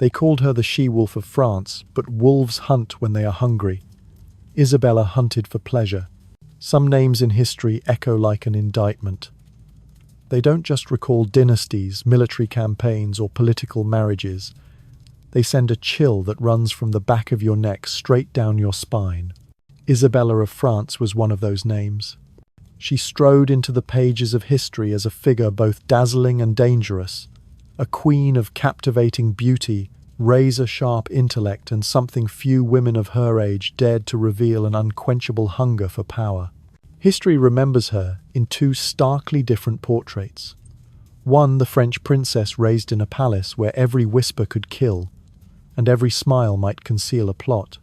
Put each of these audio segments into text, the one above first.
They called her the she-wolf of France, but wolves hunt when they are hungry. Isabella hunted for pleasure. Some names in history echo like an indictment. They don't just recall dynasties, military campaigns, or political marriages. They send a chill that runs from the back of your neck straight down your spine. Isabella of France was one of those names. She strode into the pages of history as a figure both dazzling and dangerous, a queen of captivating beauty, razor-sharp intellect, and something few women of her age dared to reveal: an unquenchable hunger for power. History remembers her in two starkly different portraits. One, the French princess raised in a palace where every whisper could kill, and every smile might conceal a plot.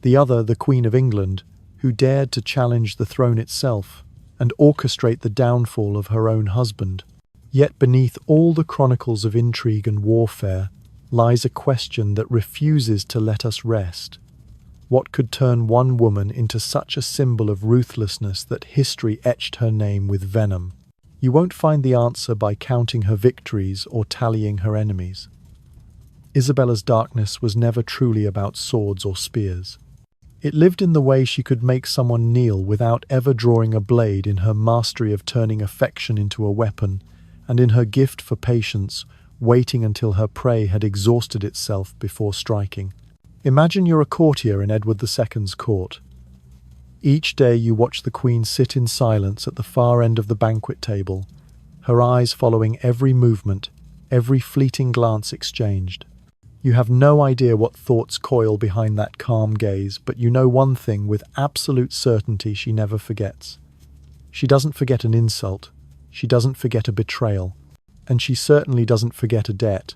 The other, the Queen of England, who dared to challenge the throne itself and orchestrate the downfall of her own husband. Yet beneath all the chronicles of intrigue and warfare lies a question that refuses to let us rest. What could turn one woman into such a symbol of ruthlessness that history etched her name with venom? You won't find the answer by counting her victories or tallying her enemies. Isabella's darkness was never truly about swords or spears. It lived in the way she could make someone kneel without ever drawing a blade, in her mastery of turning affection into a weapon, and in her gift for patience, waiting until her prey had exhausted itself before striking. Imagine you're a courtier in Edward II's court. Each day you watch the Queen sit in silence at the far end of the banquet table, her eyes following every movement, every fleeting glance exchanged. You have no idea what thoughts coil behind that calm gaze, but you know one thing with absolute certainty: she never forgets. She doesn't forget an insult, she doesn't forget a betrayal, and she certainly doesn't forget a debt.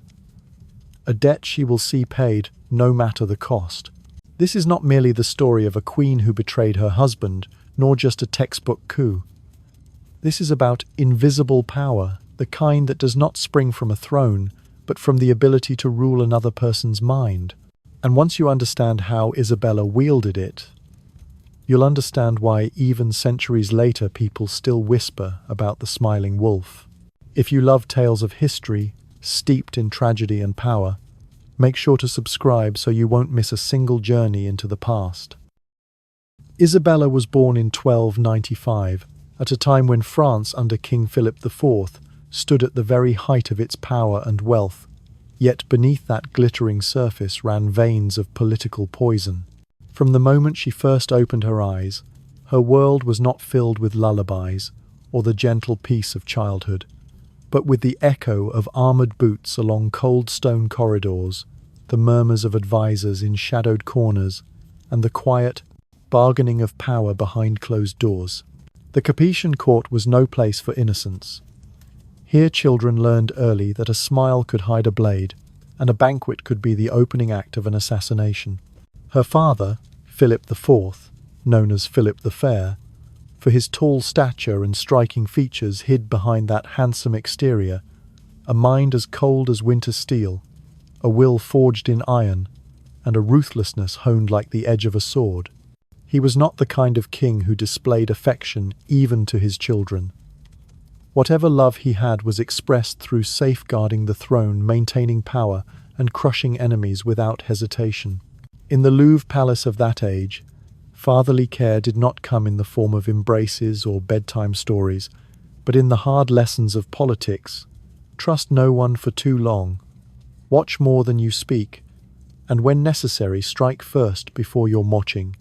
A debt she will see paid, no matter the cost. This is not merely the story of a queen who betrayed her husband, nor just a textbook coup. This is about invisible power, the kind that does not spring from a throne, but from the ability to rule another person's mind. And once you understand how Isabella wielded it, you'll understand why even centuries later people still whisper about the smiling wolf. If you love tales of history, steeped in tragedy and power, make sure to subscribe so you won't miss a single journey into the past. Isabella was born in 1295, at a time when France under King Philip IV stood at the very height of its power and wealth, yet beneath that glittering surface ran veins of political poison. From the moment she first opened her eyes, her world was not filled with lullabies or the gentle peace of childhood, but with the echo of armoured boots along cold stone corridors, the murmurs of advisers in shadowed corners, and the quiet bargaining of power behind closed doors. The Capetian court was no place for innocence. Here children learned early that a smile could hide a blade, and a banquet could be the opening act of an assassination. Her father, Philip IV, known as Philip the Fair, for his tall stature and striking features, hid behind that handsome exterior a mind as cold as winter steel, a will forged in iron, and a ruthlessness honed like the edge of a sword. He was not the kind of king who displayed affection even to his children. Whatever love he had was expressed through safeguarding the throne, maintaining power, and crushing enemies without hesitation. In the Louvre palace of that age, fatherly care did not come in the form of embraces or bedtime stories, but in the hard lessons of politics. Trust no one for too long. Watch more than you speak, and when necessary, strike first before you're watching.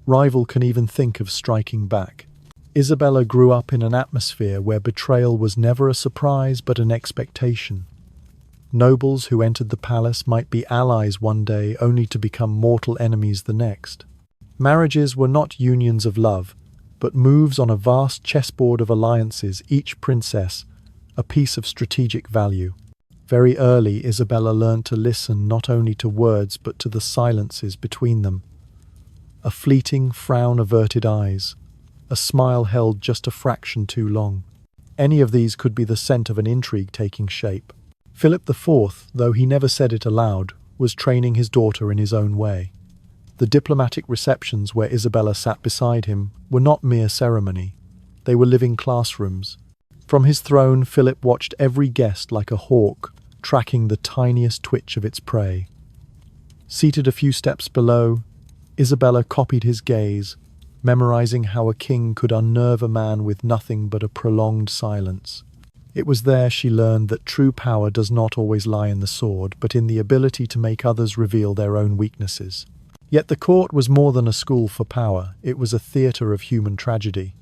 Rival can even think of striking back. Isabella grew up in an atmosphere where betrayal was never a surprise but an expectation. Nobles who entered the palace might be allies one day only to become mortal enemies the next. Marriages were not unions of love, but moves on a vast chessboard of alliances, each princess a piece of strategic value. Very early, Isabella learned to listen not only to words but to the silences between them. A fleeting frown, averted eyes, a smile held just a fraction too long. Any of these could be the scent of an intrigue taking shape. Philip IV, though he never said it aloud, was training his daughter in his own way. The diplomatic receptions where Isabella sat beside him were not mere ceremony. They were living classrooms. From his throne, Philip watched every guest like a hawk, tracking the tiniest twitch of its prey. Seated a few steps below, Isabella copied his gaze, memorizing how a king could unnerve a man with nothing but a prolonged silence. It was there she learned that true power does not always lie in the sword, but in the ability to make others reveal their own weaknesses. Yet the court was more than a school for power, it was a theatre of human tragedy.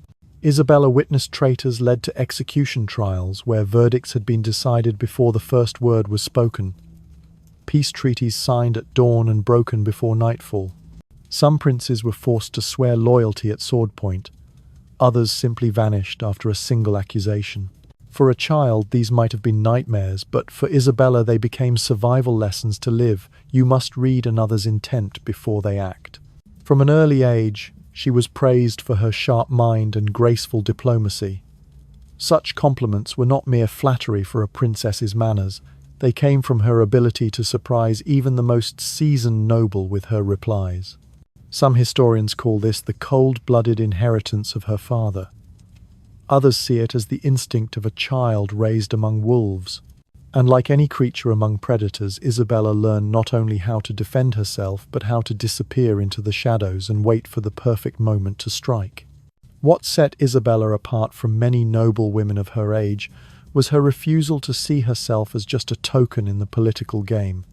Isabella witnessed traitors led to execution trials where verdicts had been decided before the first word was spoken. Peace treaties signed at dawn and broken before nightfall. Some princes were forced to swear loyalty at sword point. Others simply vanished after a single accusation. For a child, these might have been nightmares, but for Isabella they became survival lessons to live. You must read another's intent before they act. From an early age, she was praised for her sharp mind and graceful diplomacy. Such compliments were not mere flattery for a princess's manners. They came from her ability to surprise even the most seasoned noble with her replies. Some historians call this the cold-blooded inheritance of her father. Others see it as the instinct of a child raised among wolves. And like any creature among predators, Isabella learned not only how to defend herself, but how to disappear into the shadows and wait for the perfect moment to strike. What set Isabella apart from many noble women of her age was her refusal to see herself as just a token in the political game.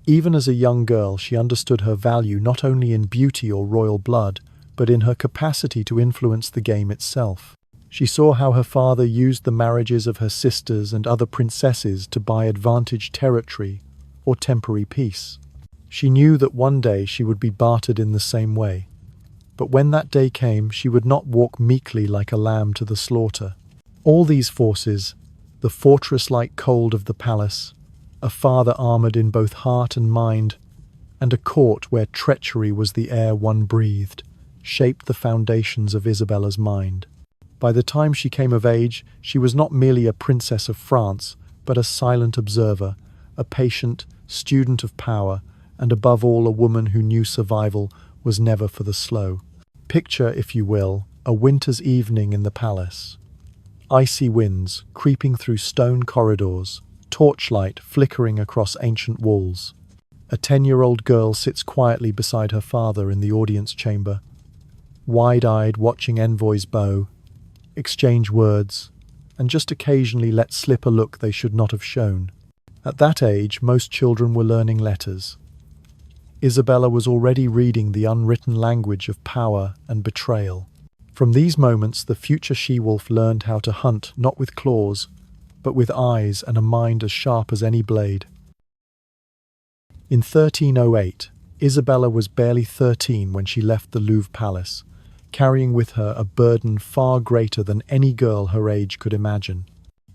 Even as a young girl, she understood her value not only in beauty or royal blood, but in her capacity to influence the game itself. She saw how her father used the marriages of her sisters and other princesses to buy advantaged territory or temporary peace. She knew that one day she would be bartered in the same way. But when that day came, she would not walk meekly like a lamb to the slaughter. All these forces, the fortress-like cold of the palace, a father armoured in both heart and mind, and a court where treachery was the air one breathed, shaped the foundations of Isabella's mind. By the time she came of age, she was not merely a princess of France, but a silent observer, a patient student of power, and above all a woman who knew survival was never for the slow. Picture, if you will, a winter's evening in the palace. Icy winds creeping through stone corridors, torchlight flickering across ancient walls. A 10-year-old girl sits quietly beside her father in the audience chamber, wide-eyed watching envoys bow, exchange words, and just occasionally let slip a look they should not have shown. At that age, most children were learning letters. Isabella was already reading the unwritten language of power and betrayal. From these moments, the future she-wolf learned how to hunt not with claws, but with eyes and a mind as sharp as any blade. In 1308, Isabella was barely 13 when she left the Louvre Palace, carrying with her a burden far greater than any girl her age could imagine.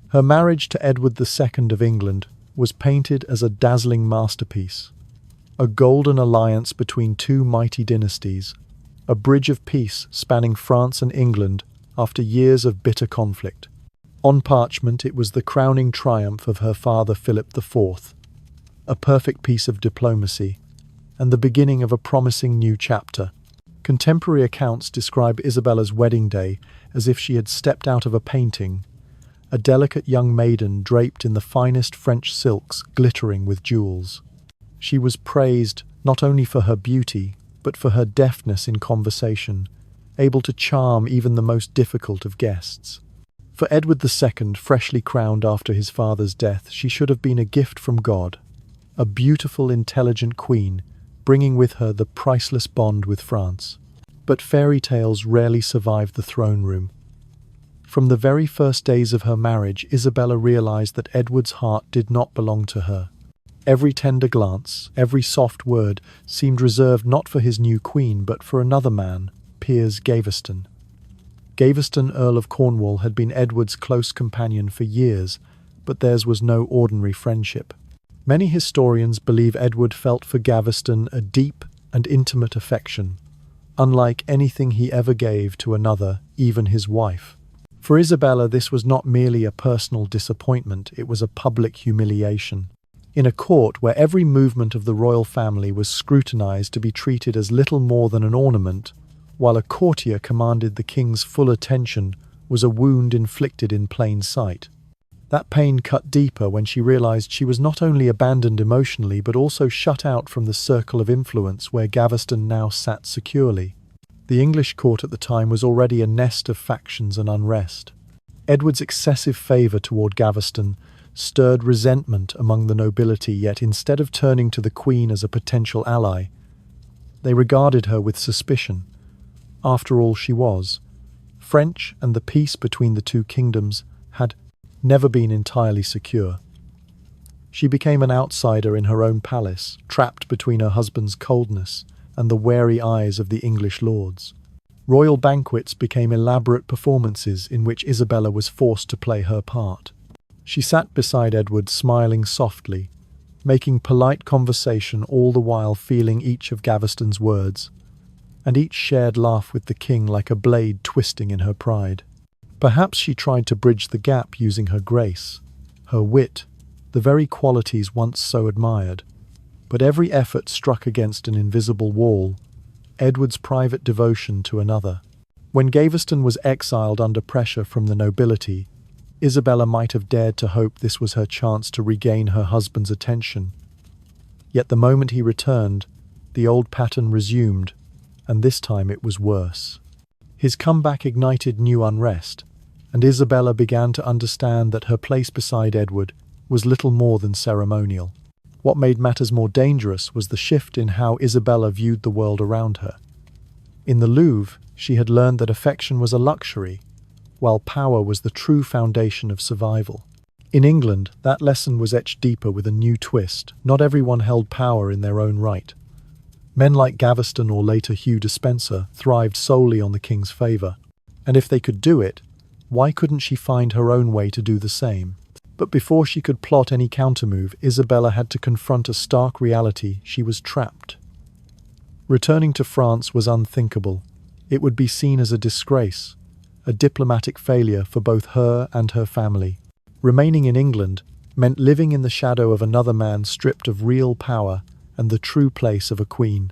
Her marriage to Edward II of England was painted as a dazzling masterpiece, a golden alliance between two mighty dynasties, a bridge of peace spanning France and England after years of bitter conflict. On parchment, it was the crowning triumph of her father Philip IV, a perfect piece of diplomacy, and the beginning of a promising new chapter. Contemporary accounts describe Isabella's wedding day as if she had stepped out of a painting, a delicate young maiden draped in the finest French silks glittering with jewels. She was praised not only for her beauty, but for her deftness in conversation, able to charm even the most difficult of guests. For Edward II, freshly crowned after his father's death, she should have been a gift from God, a beautiful, intelligent queen, bringing with her the priceless bond with France. But fairy tales rarely survive the throne room. From the very first days of her marriage, Isabella realized that Edward's heart did not belong to her. Every tender glance, every soft word seemed reserved not for his new queen, but for another man, Piers Gaveston. Gaveston, Earl of Cornwall, had been Edward's close companion for years, but theirs was no ordinary friendship. Many historians believe Edward felt for Gaveston a deep and intimate affection, unlike anything he ever gave to another, even his wife. For Isabella, this was not merely a personal disappointment, it was a public humiliation. In a court where every movement of the royal family was scrutinized to be treated as little more than an ornament, while a courtier commanded the king's full attention, was a wound inflicted in plain sight. That pain cut deeper when she realized she was not only abandoned emotionally but also shut out from the circle of influence where Gaveston now sat securely. The English court at the time was already a nest of factions and unrest. Edward's excessive favour toward Gaveston stirred resentment among the nobility, yet instead of turning to the Queen as a potential ally, they regarded her with suspicion. After all, she was French, and the peace between the two kingdoms had never been entirely secure. She became an outsider in her own palace, trapped between her husband's coldness and the wary eyes of the English lords. Royal banquets became elaborate performances in which Isabella was forced to play her part. She sat beside Edward, smiling softly, making polite conversation, all the while feeling each of Gaveston's words, and each shared laugh with the king like a blade twisting in her pride. Perhaps she tried to bridge the gap using her grace, her wit, the very qualities once so admired. But every effort struck against an invisible wall, Edward's private devotion to another. When Gaveston was exiled under pressure from the nobility, Isabella might have dared to hope this was her chance to regain her husband's attention. Yet the moment he returned, the old pattern resumed, and this time it was worse. His comeback ignited new unrest, and Isabella began to understand that her place beside Edward was little more than ceremonial. What made matters more dangerous was the shift in how Isabella viewed the world around her. In the Louvre, she had learned that affection was a luxury, while power was the true foundation of survival. In England, that lesson was etched deeper with a new twist. Not everyone held power in their own right. Men like Gaveston or later Hugh Despencer thrived solely on the king's favour. And if they could do it, why couldn't she find her own way to do the same? But before she could plot any countermove, Isabella had to confront a stark reality: she was trapped. Returning to France was unthinkable. It would be seen as a disgrace, a diplomatic failure for both her and her family. Remaining in England meant living in the shadow of another man stripped of real power and the true place of a queen.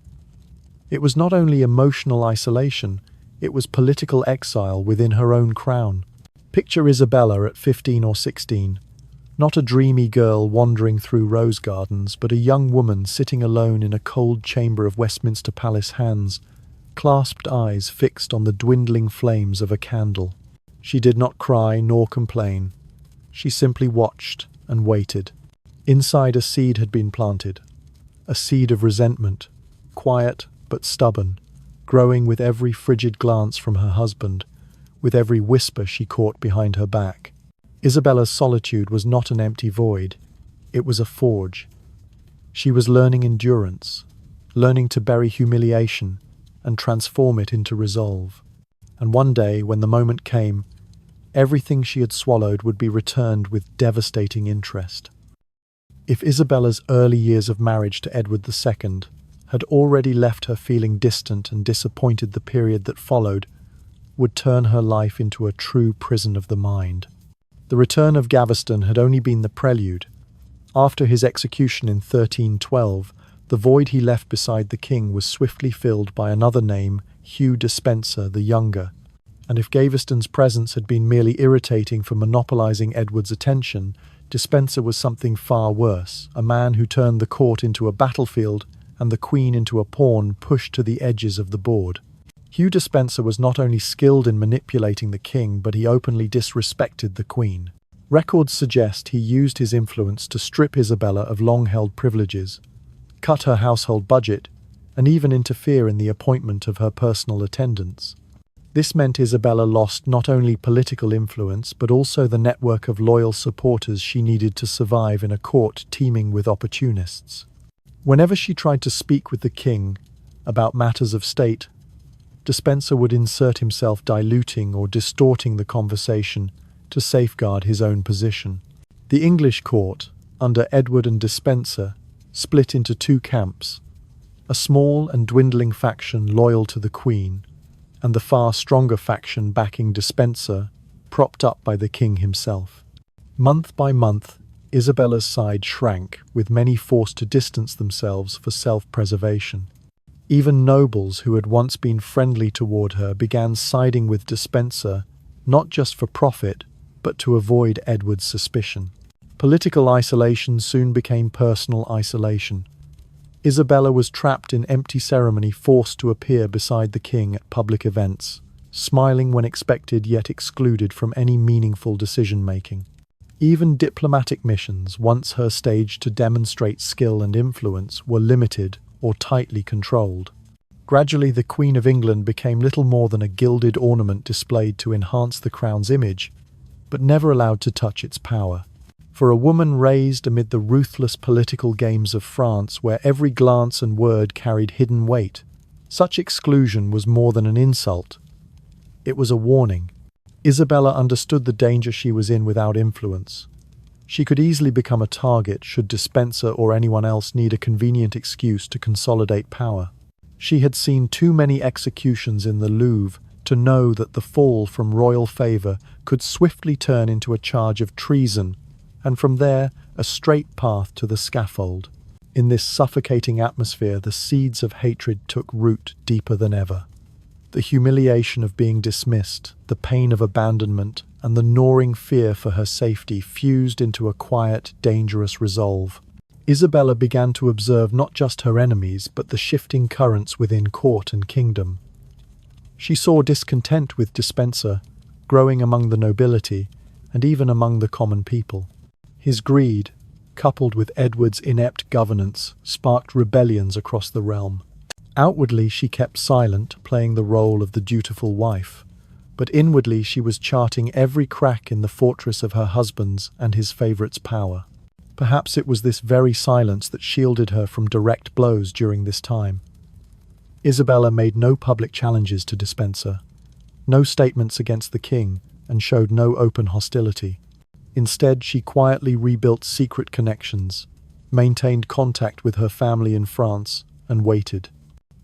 It was not only emotional isolation, it was political exile within her own crown. Picture Isabella at 15 or 16, not a dreamy girl wandering through rose gardens, but a young woman sitting alone in a cold chamber of Westminster Palace, hands, clasped eyes fixed on the dwindling flames of a candle. She did not cry nor complain. She simply watched and waited. Inside, a seed had been planted, a seed of resentment, quiet but stubborn, growing with every frigid glance from her husband, with every whisper she caught behind her back. Isabella's solitude was not an empty void, it was a forge. She was learning endurance, learning to bury humiliation and transform it into resolve. And one day, when the moment came, everything she had swallowed would be returned with devastating interest. If Isabella's early years of marriage to Edward II had already left her feeling distant and disappointed, the period that followed would turn her life into a true prison of the mind. The return of Gaveston had only been the prelude. After his execution in 1312, the void he left beside the king was swiftly filled by another name, Hugh Despencer the Younger. And if Gaveston's presence had been merely irritating for monopolizing Edward's attention, Despencer was something far worse, a man who turned the court into a battlefield and the queen into a pawn pushed to the edges of the board. Hugh Despencer was not only skilled in manipulating the king, but he openly disrespected the queen. Records suggest he used his influence to strip Isabella of long-held privileges, cut her household budget, and even interfere in the appointment of her personal attendants. This meant Isabella lost not only political influence, but also the network of loyal supporters she needed to survive in a court teeming with opportunists. Whenever she tried to speak with the king about matters of state, Despencer would insert himself, diluting or distorting the conversation to safeguard his own position. The English court, under Edward and Despencer, split into two camps, a small and dwindling faction loyal to the Queen, and the far stronger faction backing Despencer, propped up by the king himself. Month by month, Isabella's side shrank, with many forced to distance themselves for self-preservation. Even nobles who had once been friendly toward her began siding with Despencer, not just for profit, but to avoid Edward's suspicion. Political isolation soon became personal isolation. Isabella was trapped in empty ceremony, forced to appear beside the king at public events, smiling when expected yet excluded from any meaningful decision-making. Even diplomatic missions, once her stage to demonstrate skill and influence, were limited or tightly controlled. Gradually, the Queen of England became little more than a gilded ornament displayed to enhance the crown's image, but never allowed to touch its power. For a woman raised amid the ruthless political games of France, where every glance and word carried hidden weight, such exclusion was more than an insult. It was a warning. Isabella understood the danger she was in without influence. She could easily become a target should Despenser or anyone else need a convenient excuse to consolidate power. She had seen too many executions in the Louvre to know that the fall from royal favour could swiftly turn into a charge of treason, and from there, a straight path to the scaffold. In this suffocating atmosphere, the seeds of hatred took root deeper than ever. The humiliation of being dismissed, the pain of abandonment, and the gnawing fear for her safety fused into a quiet, dangerous resolve. Isabella began to observe not just her enemies, but the shifting currents within court and kingdom. She saw discontent with Despenser growing among the nobility and even among the common people. His greed, coupled with Edward's inept governance, sparked rebellions across the realm. Outwardly, she kept silent, playing the role of the dutiful wife, but inwardly she was charting every crack in the fortress of her husband's and his favourite's power. Perhaps it was this very silence that shielded her from direct blows during this time. Isabella made no public challenges to Despenser, no statements against the king, and showed no open hostility. Instead, she quietly rebuilt secret connections, maintained contact with her family in France, and waited.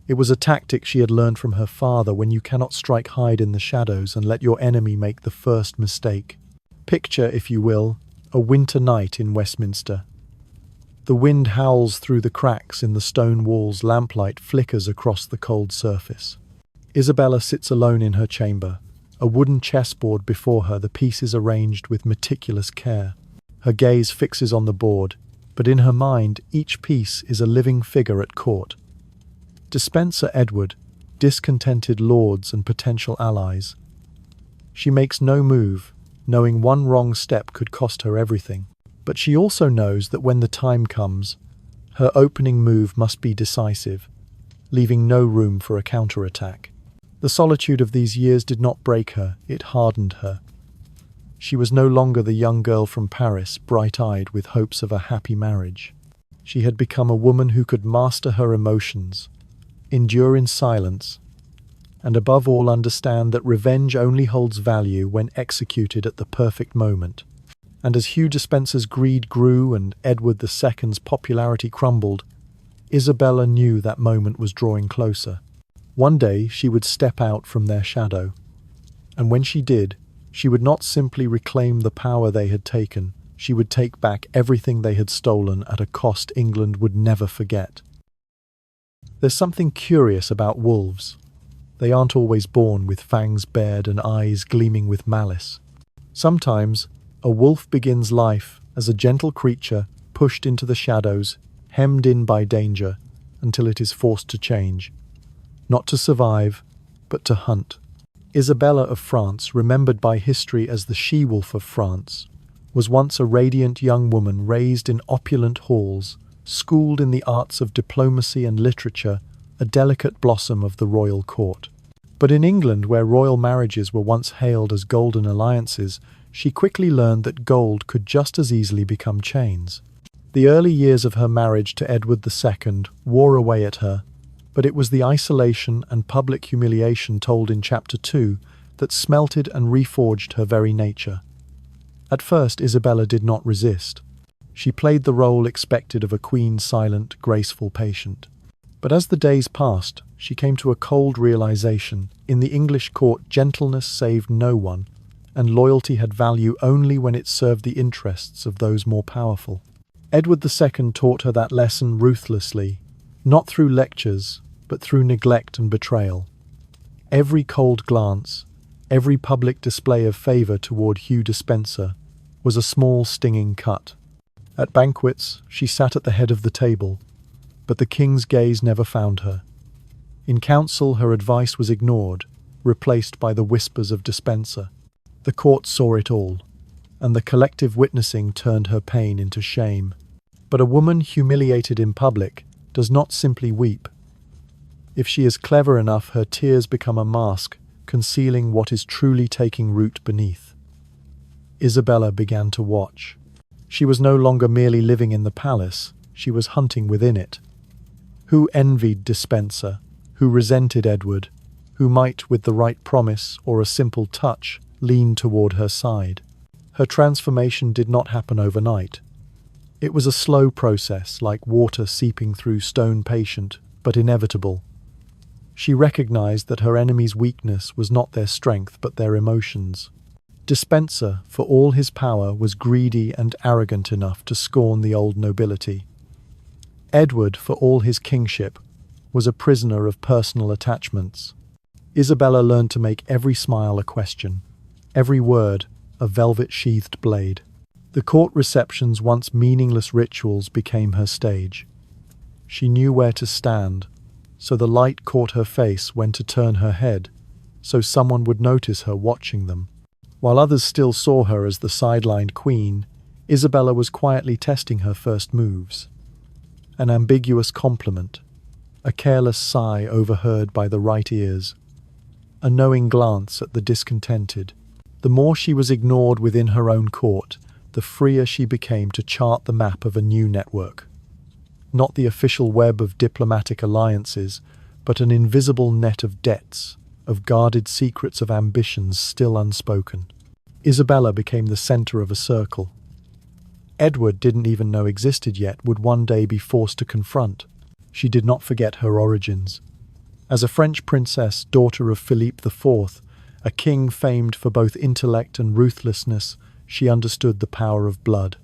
It was a tactic she had learned from her father: when you cannot strike, hide in the shadows and let your enemy make the first mistake. Picture, if you will, a winter night in Westminster. The wind howls through the cracks in the stone walls, lamplight flickers across the cold surface. Isabella sits alone in her chamber, a wooden chessboard before her, the pieces arranged with meticulous care. Her gaze fixes on the board, but in her mind each piece is a living figure at court. Despenser, Edward, discontented lords and potential allies. She makes no move, knowing one wrong step could cost her everything. But she also knows that when the time comes, her opening move must be decisive, leaving no room for a counterattack. The solitude of these years did not break her, it hardened her. She was no longer the young girl from Paris, bright-eyed with hopes of a happy marriage. She had become a woman who could master her emotions, endure in silence, and above all understand that revenge only holds value when executed at the perfect moment. And as Hugh Despenser's greed grew and Edward II's popularity crumbled, Isabella knew that moment was drawing closer. One day she would step out from their shadow, and when she did, she would not simply reclaim the power they had taken, she would take back everything they had stolen at a cost England would never forget. There's something curious about wolves. They aren't always born with fangs bared and eyes gleaming with malice. Sometimes, a wolf begins life as a gentle creature pushed into the shadows, hemmed in by danger, until it is forced to change. Not to survive, but to hunt. Isabella of France, remembered by history as the she-wolf of France, was once a radiant young woman raised in opulent halls, schooled in the arts of diplomacy and literature, a delicate blossom of the royal court. But in England, where royal marriages were once hailed as golden alliances, she quickly learned that gold could just as easily become chains. The early years of her marriage to Edward II wore away at her, but it was the isolation and public humiliation told in Chapter 2 that smelted and reforged her very nature. At first, Isabella did not resist. She played the role expected of a queen, silent, graceful patient. But as the days passed, she came to a cold realization: in the English court, gentleness saved no one, and loyalty had value only when it served the interests of those more powerful. Edward II taught her that lesson ruthlessly, not through lectures, but through neglect and betrayal. Every cold glance, Every public display of favour toward Hugh Despenser was a small stinging cut. At banquets, she sat at the head of the table, but the king's gaze never found her. In council, her advice was ignored, replaced by the whispers of Despenser. The court saw it all, and the collective witnessing turned her pain into shame. But a woman humiliated in public does not simply weep. If she is clever enough, her tears become a mask, concealing what is truly taking root beneath. Isabella began to watch. She was no longer merely living in the palace, she was hunting within it. Who envied Despenser? Who resented Edward? Who might, with the right promise or a simple touch, lean toward her side? Her transformation did not happen overnight. It was a slow process, like water seeping through stone, patient, but inevitable. She recognized that her enemy's weakness was not their strength, but their emotions. Despenser, for all his power, was greedy and arrogant enough to scorn the old nobility. Edward, for all his kingship, was a prisoner of personal attachments. Isabella learned to make every smile a question, every word a velvet-sheathed blade. The court receptions, once meaningless rituals, became her stage. She knew where to stand, so the light caught her face when to turn her head, so someone would notice her watching them. While others still saw her as the sidelined queen, Isabella was quietly testing her first moves. An ambiguous compliment, a careless sigh overheard by the right ears, a knowing glance at the discontented. The more she was ignored within her own court, the freer she became to chart the map of a new network. Not the official web of diplomatic alliances, but an invisible net of debts, of guarded secrets, of ambitions still unspoken. Isabella became the center of a circle. Edward didn't even know existed yet, would one day be forced to confront. She did not forget her origins. As a French princess, daughter of Philippe IV, a king famed for both intellect and ruthlessness, she understood the power of blood.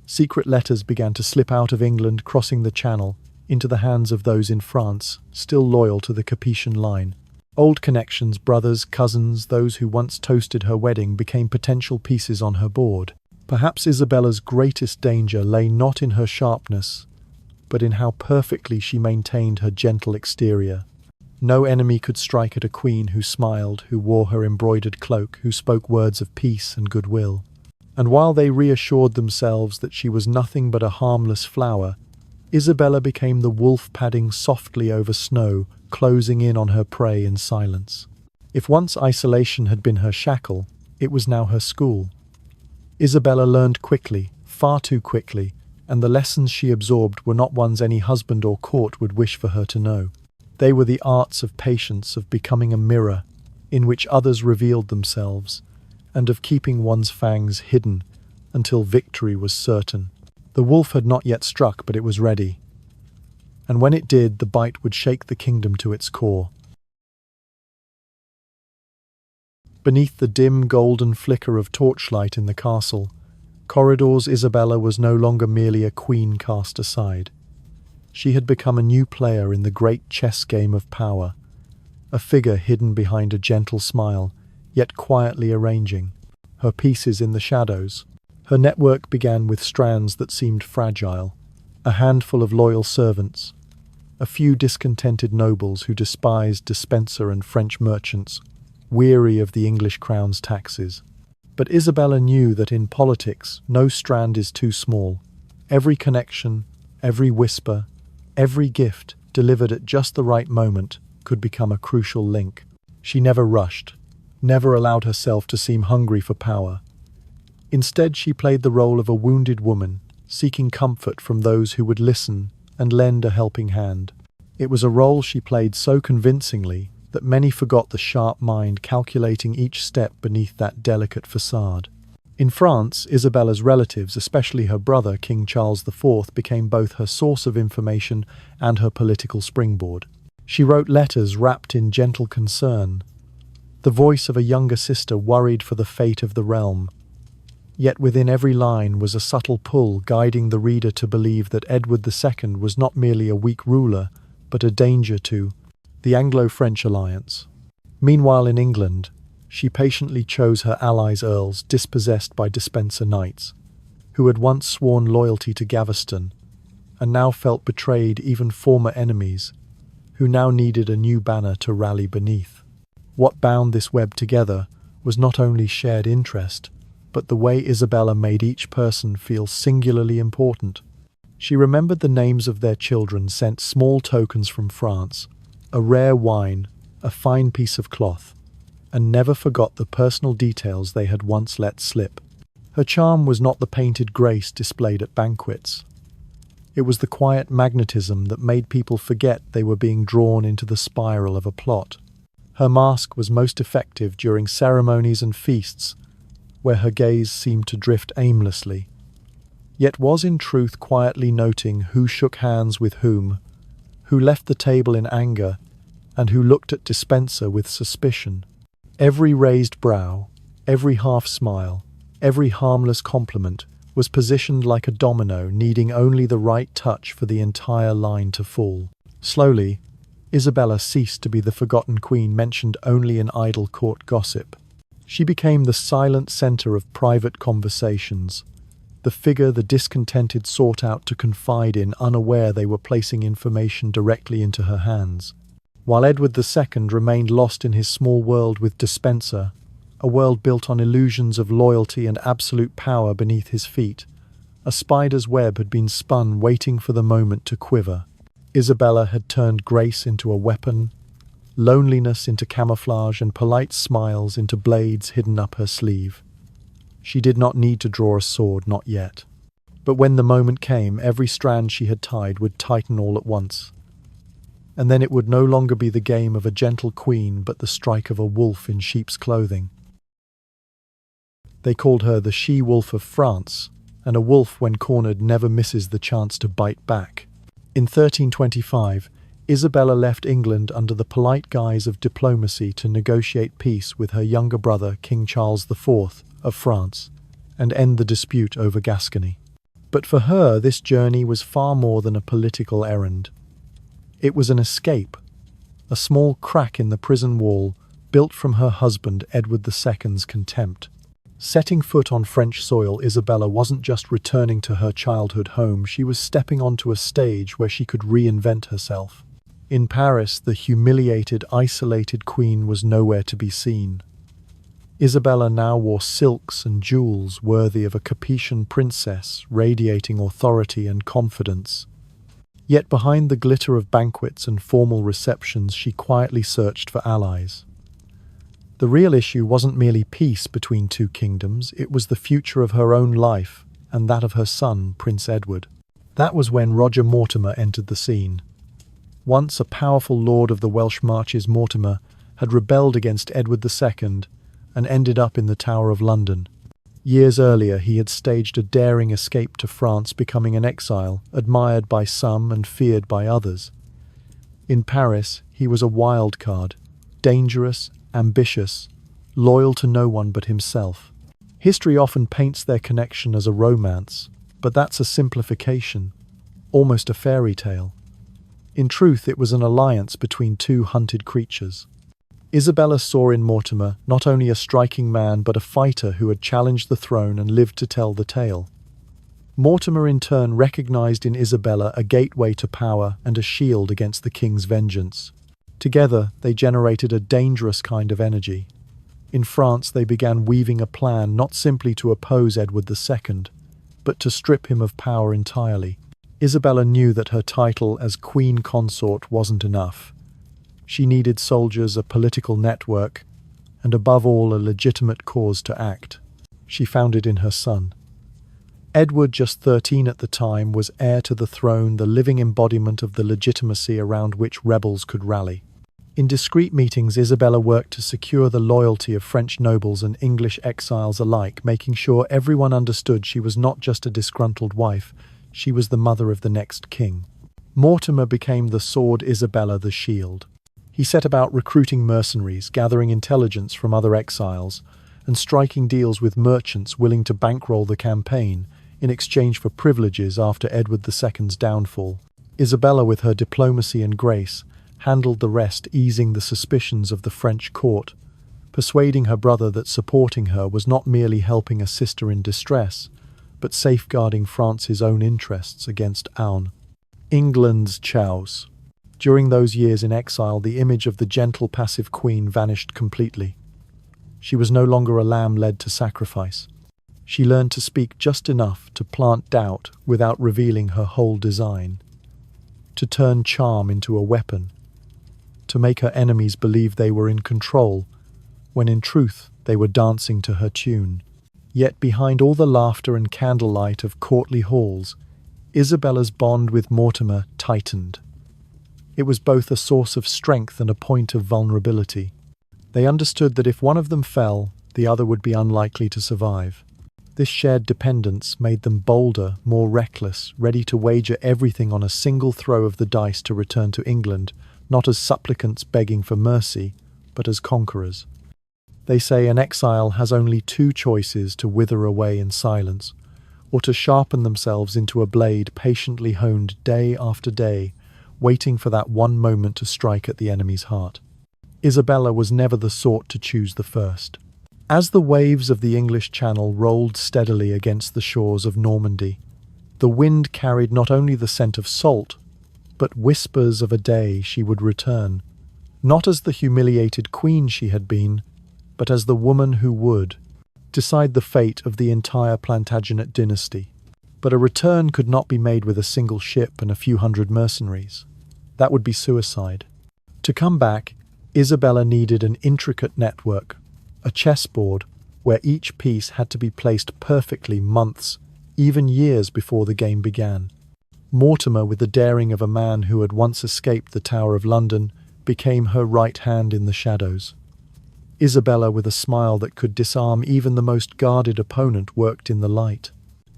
Secret letters began to slip out of England, crossing the Channel, into the hands of those in France, still loyal to the Capetian line. Old connections, brothers, cousins, those who once toasted her wedding, became potential pieces on her board. Perhaps Isabella's greatest danger lay not in her sharpness, but in how perfectly she maintained her gentle exterior. No enemy could strike at a queen who smiled, who wore her embroidered cloak, who spoke words of peace and goodwill. And while they reassured themselves that she was nothing but a harmless flower, Isabella became the wolf padding softly over snow, closing in on her prey in silence. If once isolation had been her shackle, it was now her school. Isabella learned quickly, far too quickly, and the lessons she absorbed were not ones any husband or court would wish for her to know. They were the arts of patience, of becoming a mirror in which others revealed themselves, and of keeping one's fangs hidden until victory was certain. The wolf had not yet struck, but it was ready. And when it did, the bite would shake the kingdom to its core. Beneath the dim golden flicker of torchlight in the castle corridors, Isabella was no longer merely a queen cast aside. She had become a new player in the great chess game of power, a figure hidden behind a gentle smile, yet quietly arranging her pieces in the shadows. Her network began with strands that seemed fragile, a handful of loyal servants, a few discontented nobles who despised Despenser and French merchants, weary of the English crown's taxes. But Isabella knew that in politics no strand is too small. Every connection, every whisper, every gift, delivered at just the right moment, could become a crucial link. She never rushed, never allowed herself to seem hungry for power. Instead, she played the role of a wounded woman, seeking comfort from those who would listen and lend a helping hand. It was a role she played so convincingly that many forgot the sharp mind calculating each step beneath that delicate facade. In France, Isabella's relatives, especially her brother, King Charles IV, became both her source of information and her political springboard. She wrote letters wrapped in gentle concern, the voice of a younger sister worried for the fate of the realm. Yet within every line was a subtle pull guiding the reader to believe that Edward II was not merely a weak ruler, but a danger to the Anglo-French alliance. Meanwhile in England, She patiently chose her allies earls dispossessed by Despencer knights, who had once sworn loyalty to Gaveston, and now felt betrayed, even former enemies, who now needed a new banner to rally beneath. What bound this web together was not only shared interest, but the way Isabella made each person feel singularly important. She remembered the names of their children, sent small tokens from France, a rare wine, a fine piece of cloth, and never forgot the personal details they had once let slip. Her charm was not the painted grace displayed at banquets. It was the quiet magnetism that made people forget they were being drawn into the spiral of a plot. Her mask was most effective during ceremonies and feasts, where her gaze seemed to drift aimlessly, yet was in truth quietly noting who shook hands with whom, who left the table in anger, and who looked at Despencer with suspicion. Every raised brow, every half-smile, every harmless compliment was positioned like a domino, needing only the right touch for the entire line to fall. Slowly, Isabella ceased to be the forgotten queen mentioned only in idle court gossip. She became the silent center of private conversations, the figure the discontented sought out to confide in, unaware they were placing information directly into her hands. While Edward II remained lost in his small world with Despencer, a world built on illusions of loyalty and absolute power beneath his feet, a spider's web had been spun waiting for the moment to quiver. Isabella had turned grace into a weapon, loneliness into camouflage, and polite smiles into blades hidden up her sleeve. She did not need to draw a sword, not yet. But when the moment came, every strand she had tied would tighten all at once. And then it would no longer be the game of a gentle queen, but the strike of a wolf in sheep's clothing. They called her the she-wolf of France, and a wolf, when cornered, never misses the chance to bite back. In 1325, Isabella left England under the polite guise of diplomacy to negotiate peace with her younger brother, King Charles IV of France, and end the dispute over Gascony. But for her, this journey was far more than a political errand. It was an escape, a small crack in the prison wall built from her husband Edward II's contempt. Setting foot on French soil, Isabella wasn't just returning to her childhood home, she was stepping onto a stage where she could reinvent herself. In Paris, the humiliated, isolated queen was nowhere to be seen. Isabella now wore silks and jewels worthy of a Capetian princess, radiating authority and confidence. Yet behind the glitter of banquets and formal receptions, she quietly searched for allies. The real issue wasn't merely peace between two kingdoms, it was the future of her own life and that of her son, Prince Edward. That was when Roger Mortimer entered the scene. Once a powerful lord of the Welsh Marches, Mortimer had rebelled against Edward II and ended up in the Tower of London. Years earlier, he had staged a daring escape to France, becoming an exile, admired by some and feared by others. In Paris, he was a wild card, dangerous, ambitious, loyal to no one but himself. History often paints their connection as a romance, but that's a simplification, almost a fairy tale. In truth, it was an alliance between two hunted creatures. Isabella saw in Mortimer not only a striking man, but a fighter who had challenged the throne and lived to tell the tale. Mortimer in turn recognized in Isabella a gateway to power and a shield against the king's vengeance. Together, they generated a dangerous kind of energy. In France, they began weaving a plan not simply to oppose Edward II, but to strip him of power entirely. Isabella knew that her title as queen consort wasn't enough. She needed soldiers, a political network, and above all, a legitimate cause to act. She found it in her son. Edward, just 13 at the time, was heir to the throne, the living embodiment of the legitimacy around which rebels could rally. In discreet meetings, Isabella worked to secure the loyalty of French nobles and English exiles alike, making sure everyone understood she was not just a disgruntled wife, she was the mother of the next king. Mortimer became the sword, Isabella the shield. He set about recruiting mercenaries, gathering intelligence from other exiles, and striking deals with merchants willing to bankroll the campaign in exchange for privileges after Edward II's downfall. Isabella, with her diplomacy and grace, handled the rest, easing the suspicions of the French court. persuading her brother that supporting her was not merely helping a sister in distress, but safeguarding France's own interests against England's chows. During those years in exile, the image of the gentle, passive queen vanished completely. She was no longer a lamb led to sacrifice. She learned to speak just enough to plant doubt without revealing her whole design, to turn charm into a weapon, to make her enemies believe they were in control, when in truth they were dancing to her tune. Yet behind all the laughter and candlelight of courtly halls, Isabella's bond with Mortimer tightened. It was both a source of strength and a point of vulnerability. They understood that if one of them fell, the other would be unlikely to survive. This shared dependence made them bolder, more reckless, ready to wager everything on a single throw of the dice to return to England, not as supplicants begging for mercy, but as conquerors. They say an exile has only two choices: to wither away in silence, or to sharpen themselves into a blade patiently honed day after day, waiting for that one moment to strike at the enemy's heart. Isabella was never the sort to choose the first. As the waves of the English Channel rolled steadily against the shores of Normandy, the wind carried not only the scent of salt, but whispers of a day she would return, not as the humiliated queen she had been, but as the woman who would decide the fate of the entire Plantagenet dynasty. But a return could not be made with a single ship and a few hundred mercenaries. That would be suicide. To come back, Isabella needed an intricate network, a chessboard where each piece had to be placed perfectly months, even years before the game began. Mortimer, with the daring of a man who had once escaped the Tower of London, became her right hand in the shadows. Isabella, with a smile that could disarm even the most guarded opponent, worked in the light.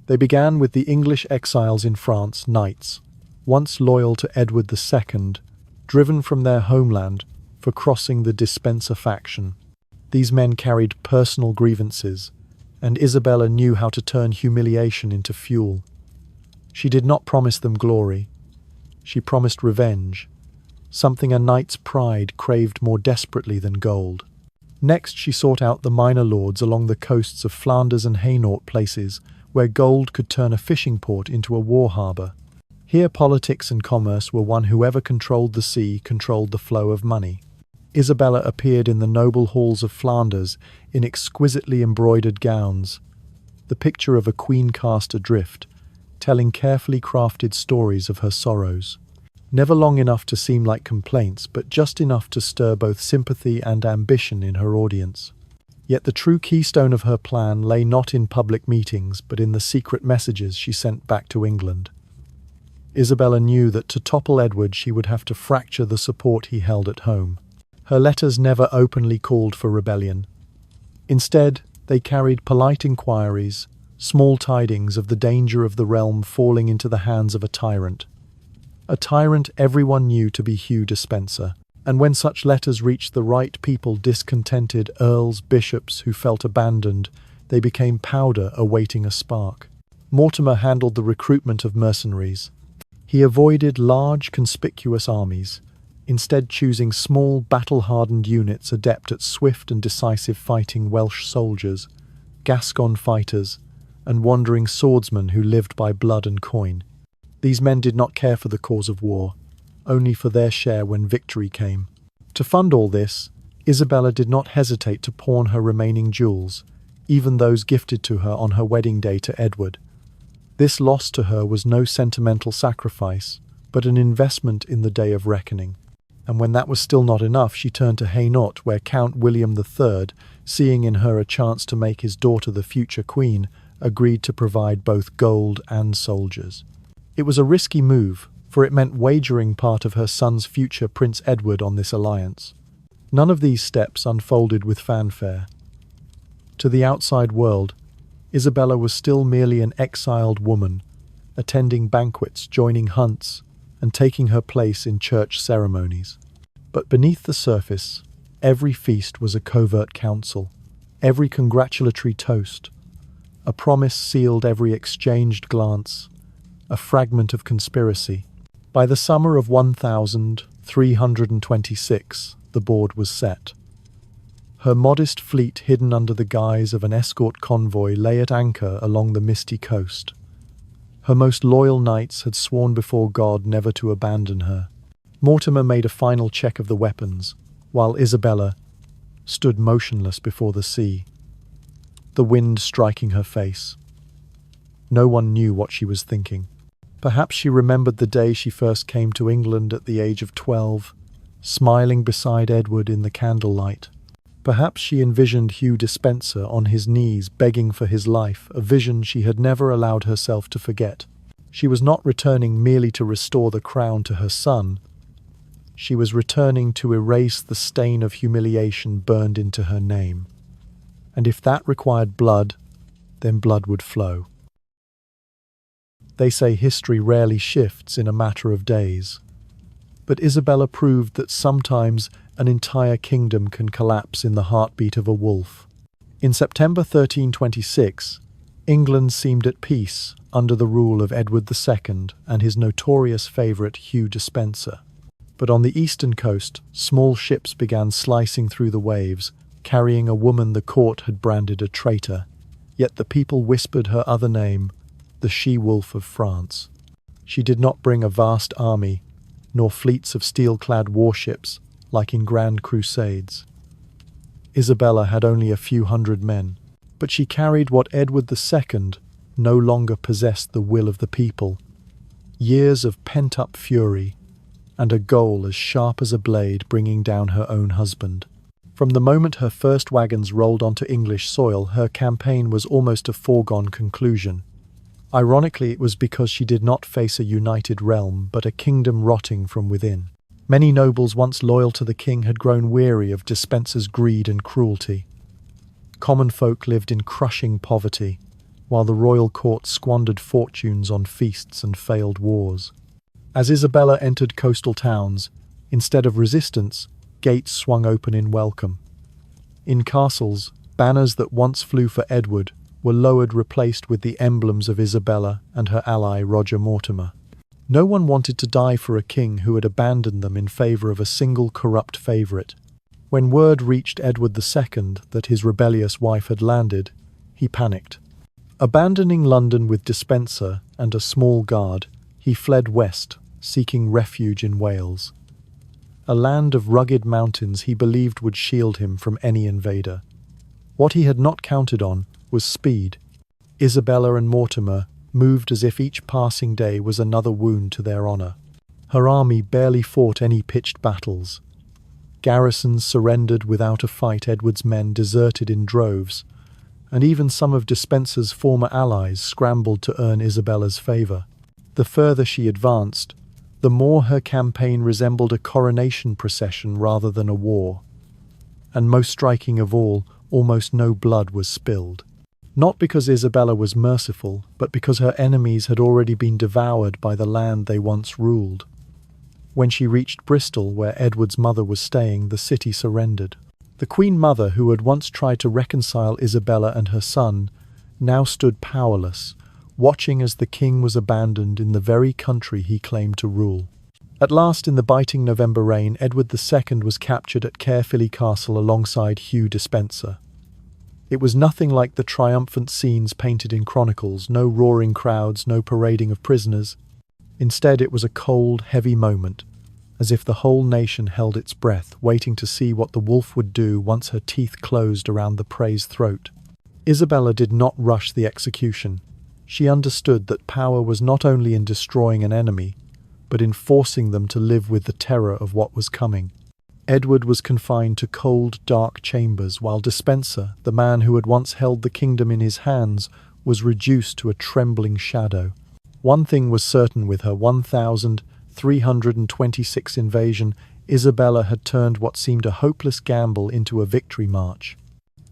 They began with the English exiles in France, knights, once loyal to Edward II, driven from their homeland for crossing the Despencer faction. These men carried personal grievances, and Isabella knew how to turn humiliation into fuel. She did not promise them glory. She promised revenge, something a knight's pride craved more desperately than gold. Next, she sought out the minor lords along the coasts of Flanders and Hainault, places where gold could turn a fishing port into a war harbour. Here politics and commerce were one: whoever controlled the sea controlled the flow of money. Isabella appeared in the noble halls of Flanders in exquisitely embroidered gowns, the picture of a queen cast adrift, telling carefully crafted stories of her sorrows. Never long enough to seem like complaints, but just enough to stir both sympathy and ambition in her audience. Yet the true keystone of her plan lay not in public meetings, but in the secret messages she sent back to England. Isabella knew that to topple Edward she would have to fracture the support he held at home. Her letters never openly called for rebellion. Instead, they carried polite inquiries, small tidings of the danger of the realm falling into the hands of a tyrant everyone knew to be Hugh Despencer. And when such letters reached the right people, discontented earls, bishops who felt abandoned, they became powder awaiting a spark. Mortimer handled the recruitment of mercenaries. He avoided large, conspicuous armies, instead choosing small, battle-hardened units adept at swift and decisive fighting: Welsh soldiers, Gascon fighters, and wandering swordsmen who lived by blood and coin. These men did not care for the cause of war, only for their share when victory came. To fund all this, Isabella did not hesitate to pawn her remaining jewels, even those gifted to her on her wedding day to Edward. This loss to her was no sentimental sacrifice, but an investment in the day of reckoning. And when that was still not enough, she turned to Hainault, where Count William III, seeing in her a chance to make his daughter the future queen, agreed to provide both gold and soldiers. It was a risky move, for it meant wagering part of her son's future, Prince Edward, on this alliance. None of these steps unfolded with fanfare. To the outside world, Isabella was still merely an exiled woman, attending banquets, joining hunts, and taking her place in church ceremonies. But beneath the surface, every feast was a covert council, every congratulatory toast. A promise sealed every exchanged glance, a fragment of conspiracy. By the summer of 1326, the board was set. Her modest fleet, hidden under the guise of an escort convoy, lay at anchor along the misty coast. Her most loyal knights had sworn before God never to abandon her. Mortimer made a final check of the weapons, while Isabella stood motionless before the sea, the wind striking her face. No one knew what she was thinking. Perhaps she remembered the day she first came to England at the age of 12, smiling beside Edward in the candlelight. Perhaps she envisioned Hugh Despenser on his knees begging for his life, a vision she had never allowed herself to forget. She was not returning merely to restore the crown to her son. She was returning to erase the stain of humiliation burned into her name. And if that required blood, then blood would flow. They say history rarely shifts in a matter of days. But Isabella proved that sometimes an entire kingdom can collapse in the heartbeat of a wolf. In September 1326, England seemed at peace under the rule of Edward II and his notorious favourite Hugh Despenser. But on the eastern coast, small ships began slicing through the waves, carrying a woman the court had branded a traitor. Yet the people whispered her other name, the she-wolf of France. She did not bring a vast army, nor fleets of steel-clad warships, like in grand crusades. Isabella had only a few hundred men, but she carried what Edward II no longer possessed: the will of the people, years of pent-up fury, and a goal as sharp as a blade bringing down her own husband. From the moment her first wagons rolled onto English soil, her campaign was almost a foregone conclusion. Ironically, it was because she did not face a united realm, but a kingdom rotting from within. Many nobles once loyal to the king had grown weary of Despenser's greed and cruelty. Common folk lived in crushing poverty, while the royal court squandered fortunes on feasts and failed wars. As Isabella entered coastal towns, instead of resistance, gates swung open in welcome. In castles, banners that once flew for Edward were lowered, replaced with the emblems of Isabella and her ally Roger Mortimer. No one wanted to die for a king who had abandoned them in favour of a single corrupt favourite. When word reached Edward II that his rebellious wife had landed, he panicked. Abandoning London with Despenser and a small guard, he fled west, seeking refuge in Wales. A land of rugged mountains he believed would shield him from any invader. What he had not counted on was speed. Isabella and Mortimer moved as if each passing day was another wound to their honour. Her army barely fought any pitched battles. Garrisons surrendered without a fight, Edward's men deserted in droves, and even some of Despenser's former allies scrambled to earn Isabella's favour. The further she advanced, the more her campaign resembled a coronation procession rather than a war. And most striking of all, almost no blood was spilled. Not because Isabella was merciful, but because her enemies had already been devoured by the land they once ruled. When she reached Bristol, where Edward's mother was staying, the city surrendered. The Queen Mother, who had once tried to reconcile Isabella and her son, now stood powerless, watching as the king was abandoned in the very country he claimed to rule. At last, in the biting November rain, Edward II was captured at Caerphilly Castle alongside Hugh Despenser. It was nothing like the triumphant scenes painted in chronicles, no roaring crowds, no parading of prisoners. Instead, it was a cold, heavy moment, as if the whole nation held its breath, waiting to see what the wolf would do once her teeth closed around the prey's throat. Isabella did not rush the execution. She understood that power was not only in destroying an enemy, but in forcing them to live with the terror of what was coming. Edward was confined to cold, dark chambers, while Despenser, the man who had once held the kingdom in his hands, was reduced to a trembling shadow. One thing was certain: with her 1,326 invasion, Isabella had turned what seemed a hopeless gamble into a victory march.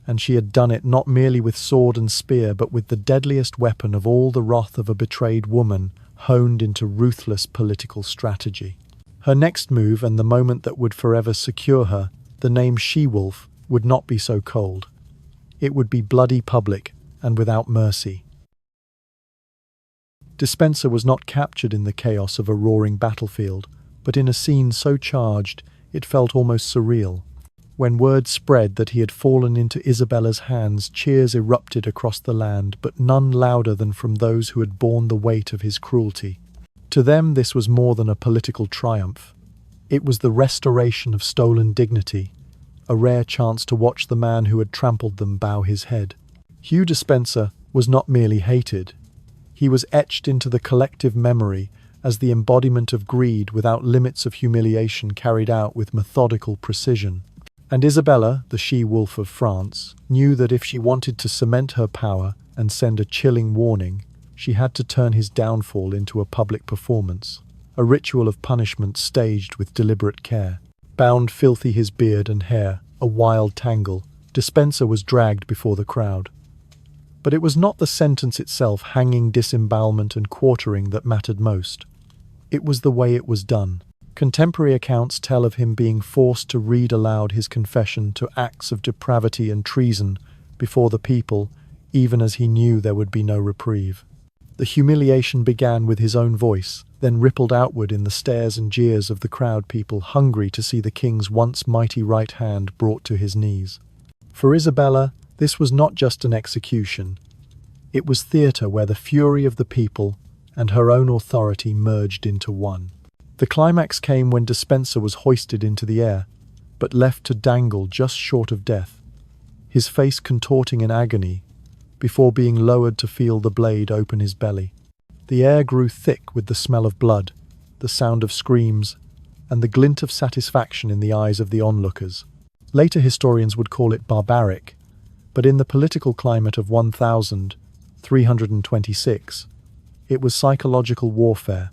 And she had done it not merely with sword and spear, but with the deadliest weapon of all, the wrath of a betrayed woman, honed into ruthless political strategy. Her next move, and the moment that would forever secure her, the name She-Wolf, would not be so cold. It would be bloody, public, and without mercy. Despenser was not captured in the chaos of a roaring battlefield, but in a scene so charged it felt almost surreal. When word spread that he had fallen into Isabella's hands, cheers erupted across the land, but none louder than from those who had borne the weight of his cruelty. To them this was more than a political triumph. It was the restoration of stolen dignity, a rare chance to watch the man who had trampled them bow his head. Hugh Despenser was not merely hated. He was etched into the collective memory as the embodiment of greed without limits of humiliation carried out with methodical precision. And Isabella, the she-wolf of France, knew that if she wanted to cement her power and send a chilling warning, she had to turn his downfall into a public performance, a ritual of punishment staged with deliberate care. Bound filthy his beard and hair, a wild tangle, Despenser was dragged before the crowd. But it was not the sentence itself, hanging, disembowelment and quartering, that mattered most. It was the way it was done. Contemporary accounts tell of him being forced to read aloud his confession to acts of depravity and treason before the people, even as he knew there would be no reprieve. The humiliation began with his own voice, then rippled outward in the stares and jeers of the crowd, people hungry to see the king's once mighty right hand brought to his knees. For Isabella, this was not just an execution. It was theatre where the fury of the people and her own authority merged into one. The climax came when Despenser was hoisted into the air, but left to dangle just short of death, his face contorting in agony, before being lowered to feel the blade open his belly. The air grew thick with the smell of blood, the sound of screams, and the glint of satisfaction in the eyes of the onlookers. Later historians would call it barbaric, but in the political climate of 1326, it was psychological warfare,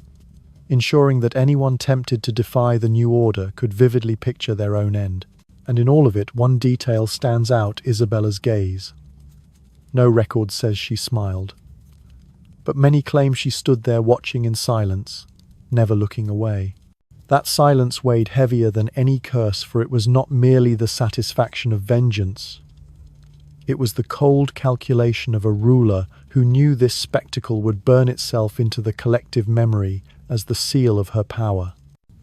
ensuring that anyone tempted to defy the new order could vividly picture their own end. And in all of it, one detail stands out: Isabella's gaze. No record says she smiled, but many claim she stood there watching in silence, never looking away. That silence weighed heavier than any curse, for it was not merely the satisfaction of vengeance. It was the cold calculation of a ruler who knew this spectacle would burn itself into the collective memory as the seal of her power.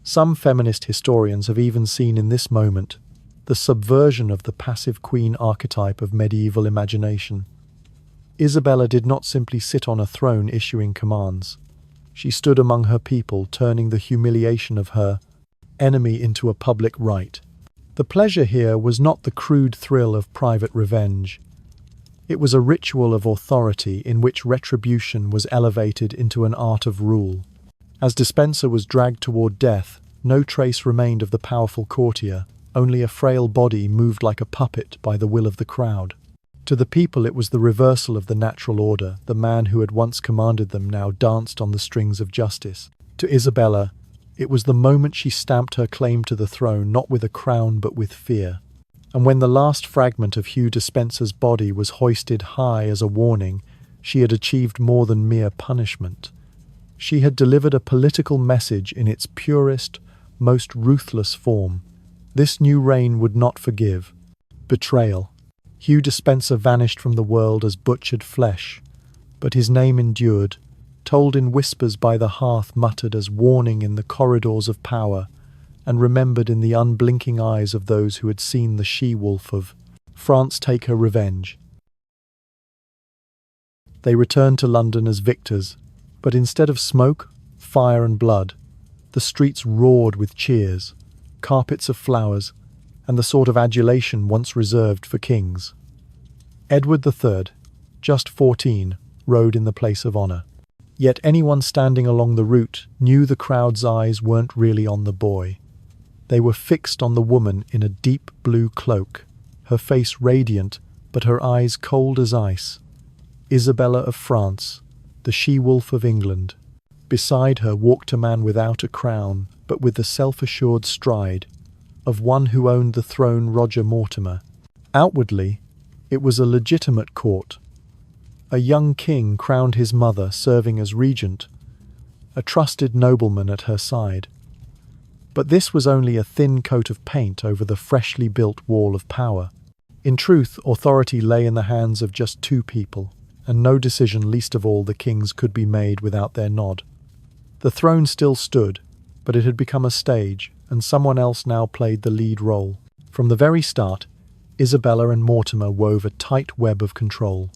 Some feminist historians have even seen in this moment the subversion of the passive queen archetype of medieval imagination. Isabella did not simply sit on a throne issuing commands. She stood among her people, turning the humiliation of her enemy into a public rite. The pleasure here was not the crude thrill of private revenge. It was a ritual of authority in which retribution was elevated into an art of rule. As Despenser was dragged toward death, no trace remained of the powerful courtier, only a frail body moved like a puppet by the will of the crowd. To the people it was the reversal of the natural order. The man who had once commanded them now danced on the strings of justice. To Isabella, it was the moment she stamped her claim to the throne, not with a crown but with fear. And when the last fragment of Hugh Despenser's body was hoisted high as a warning, she had achieved more than mere punishment. She had delivered a political message in its purest, most ruthless form. This new reign would not forgive. Betrayal. Hugh Despenser vanished from the world as butchered flesh, but his name endured, told in whispers by the hearth, muttered as warning in the corridors of power, and remembered in the unblinking eyes of those who had seen the she-wolf of France take her revenge. They returned to London as victors, but instead of smoke, fire and blood, the streets roared with cheers, carpets of flowers, and the sort of adulation once reserved for kings. Edward III, just 14, rode in the place of honour. Yet anyone standing along the route knew the crowd's eyes weren't really on the boy. They were fixed on the woman in a deep blue cloak, her face radiant, but her eyes cold as ice. Isabella of France, the she-wolf of England. Beside her walked a man without a crown, but with the self-assured stride of one who owned the throne, Roger Mortimer. Outwardly, it was a legitimate court. A young king crowned his mother, serving as regent, a trusted nobleman at her side. But this was only a thin coat of paint over the freshly built wall of power. In truth, authority lay in the hands of just two people, and no decision, least of all the king's, could be made without their nod. The throne still stood, but it had become a stage, and someone else now played the lead role. From the very start, Isabella and Mortimer wove a tight web of control.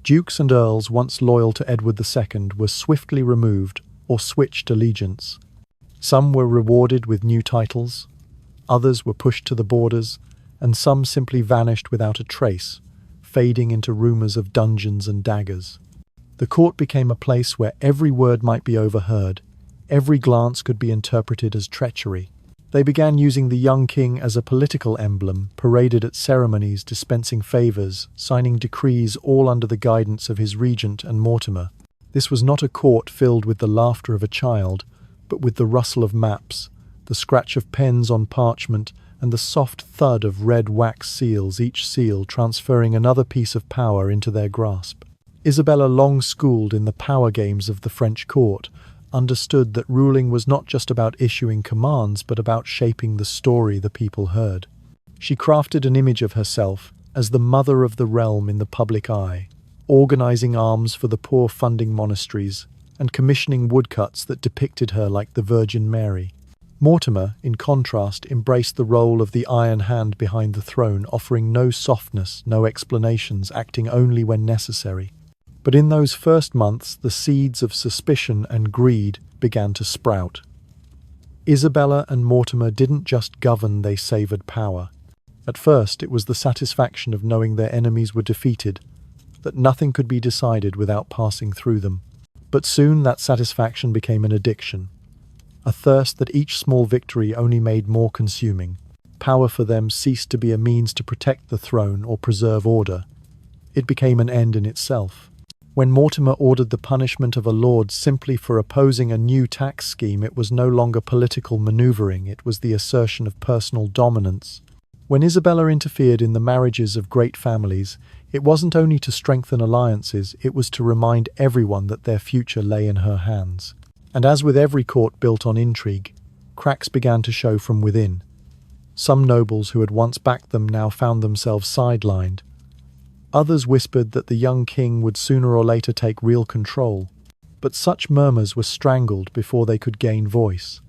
Dukes and earls once loyal to Edward II were swiftly removed or switched allegiance. Some were rewarded with new titles, others were pushed to the borders, and some simply vanished without a trace, fading into rumours of dungeons and daggers. The court became a place where every word might be overheard, every glance could be interpreted as treachery. They began using the young king as a political emblem, paraded at ceremonies, dispensing favours, signing decrees, all under the guidance of his regent and Mortimer. This was not a court filled with the laughter of a child, but with the rustle of maps, the scratch of pens on parchment, and the soft thud of red wax seals, each seal transferring another piece of power into their grasp. Isabella, long schooled in the power games of the French court, understood that ruling was not just about issuing commands, but about shaping the story the people heard. She crafted an image of herself as the mother of the realm in the public eye, organizing alms for the poor, funding monasteries, and commissioning woodcuts that depicted her like the Virgin Mary. Mortimer, in contrast, embraced the role of the iron hand behind the throne, offering no softness, no explanations, acting only when necessary. But in those first months, the seeds of suspicion and greed began to sprout. Isabella and Mortimer didn't just govern, they savoured power. At first, it was the satisfaction of knowing their enemies were defeated, that nothing could be decided without passing through them. But soon that satisfaction became an addiction, a thirst that each small victory only made more consuming. Power for them ceased to be a means to protect the throne or preserve order. It became an end in itself. When Mortimer ordered the punishment of a lord simply for opposing a new tax scheme, it was no longer political maneuvering, it was the assertion of personal dominance. When Isabella interfered in the marriages of great families, it wasn't only to strengthen alliances, it was to remind everyone that their future lay in her hands. And as with every court built on intrigue, cracks began to show from within. Some nobles who had once backed them now found themselves sidelined. Others whispered that the young king would sooner or later take real control, but such murmurs were strangled before they could gain voice.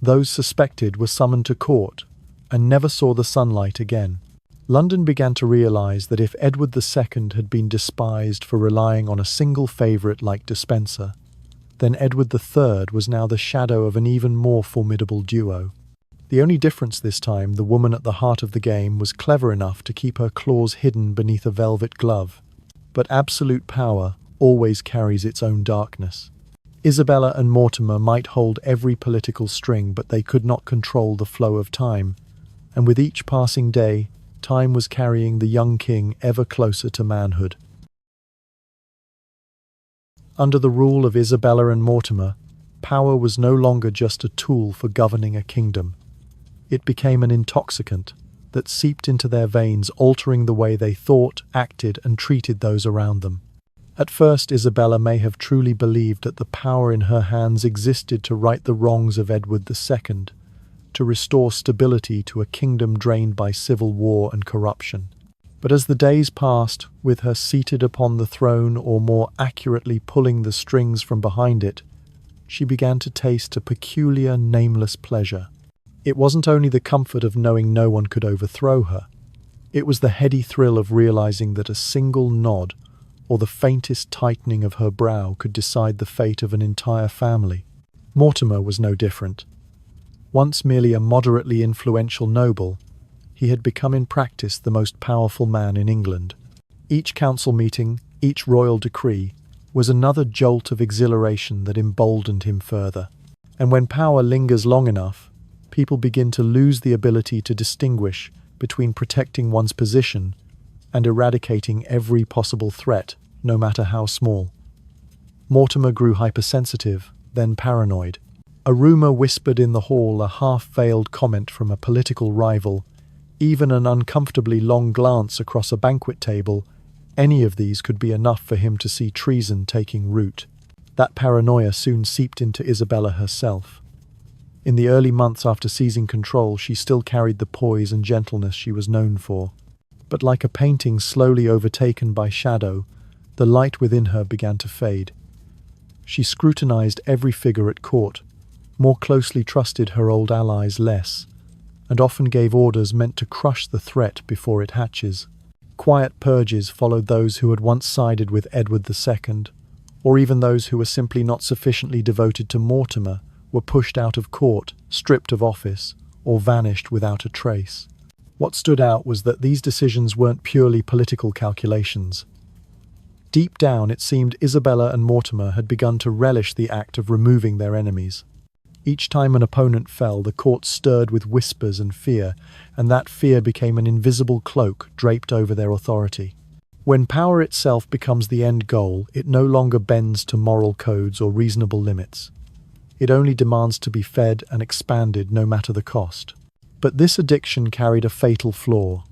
Those suspected were summoned to court and never saw the sunlight again. London began to realise that if Edward II had been despised for relying on a single favourite like Despenser, then Edward III was now the shadow of an even more formidable duo. The only difference this time, the woman at the heart of the game was clever enough to keep her claws hidden beneath a velvet glove. But absolute power always carries its own darkness. Isabella and Mortimer might hold every political string, but they could not control the flow of time, and with each passing day, time was carrying the young king ever closer to manhood. Under the rule of Isabella and Mortimer, power was no longer just a tool for governing a kingdom. It became an intoxicant that seeped into their veins, altering the way they thought, acted, and treated those around them. At first, Isabella may have truly believed that the power in her hands existed to right the wrongs of Edward II, to restore stability to a kingdom drained by civil war and corruption. But as the days passed, with her seated upon the throne, or more accurately pulling the strings from behind it, she began to taste a peculiar, nameless pleasure. It wasn't only the comfort of knowing no one could overthrow her. It was the heady thrill of realizing that a single nod or the faintest tightening of her brow could decide the fate of an entire family. Mortimer was no different. Once merely a moderately influential noble, he had become in practice the most powerful man in England. Each council meeting, each royal decree, was another jolt of exhilaration that emboldened him further. And when power lingers long enough, people begin to lose the ability to distinguish between protecting one's position and eradicating every possible threat, no matter how small. Mortimer grew hypersensitive, then paranoid. A rumour whispered in the hall, a half-veiled comment from a political rival, even an uncomfortably long glance across a banquet table, any of these could be enough for him to see treason taking root. That paranoia soon seeped into Isabella herself. In the early months after seizing control, she still carried the poise and gentleness she was known for. But like a painting slowly overtaken by shadow, the light within her began to fade. She scrutinized every figure at court, more closely trusted her old allies less, and often gave orders meant to crush the threat before it hatches. Quiet purges followed those who had once sided with Edward II, or even those who were simply not sufficiently devoted to Mortimer were pushed out of court, stripped of office, or vanished without a trace. What stood out was that these decisions weren't purely political calculations. Deep down, it seemed Isabella and Mortimer had begun to relish the act of removing their enemies. Each time an opponent fell, the court stirred with whispers and fear, and that fear became an invisible cloak draped over their authority. When power itself becomes the end goal, it no longer bends to moral codes or reasonable limits. It only demands to be fed and expanded no matter the cost. But this addiction carried a fatal flaw.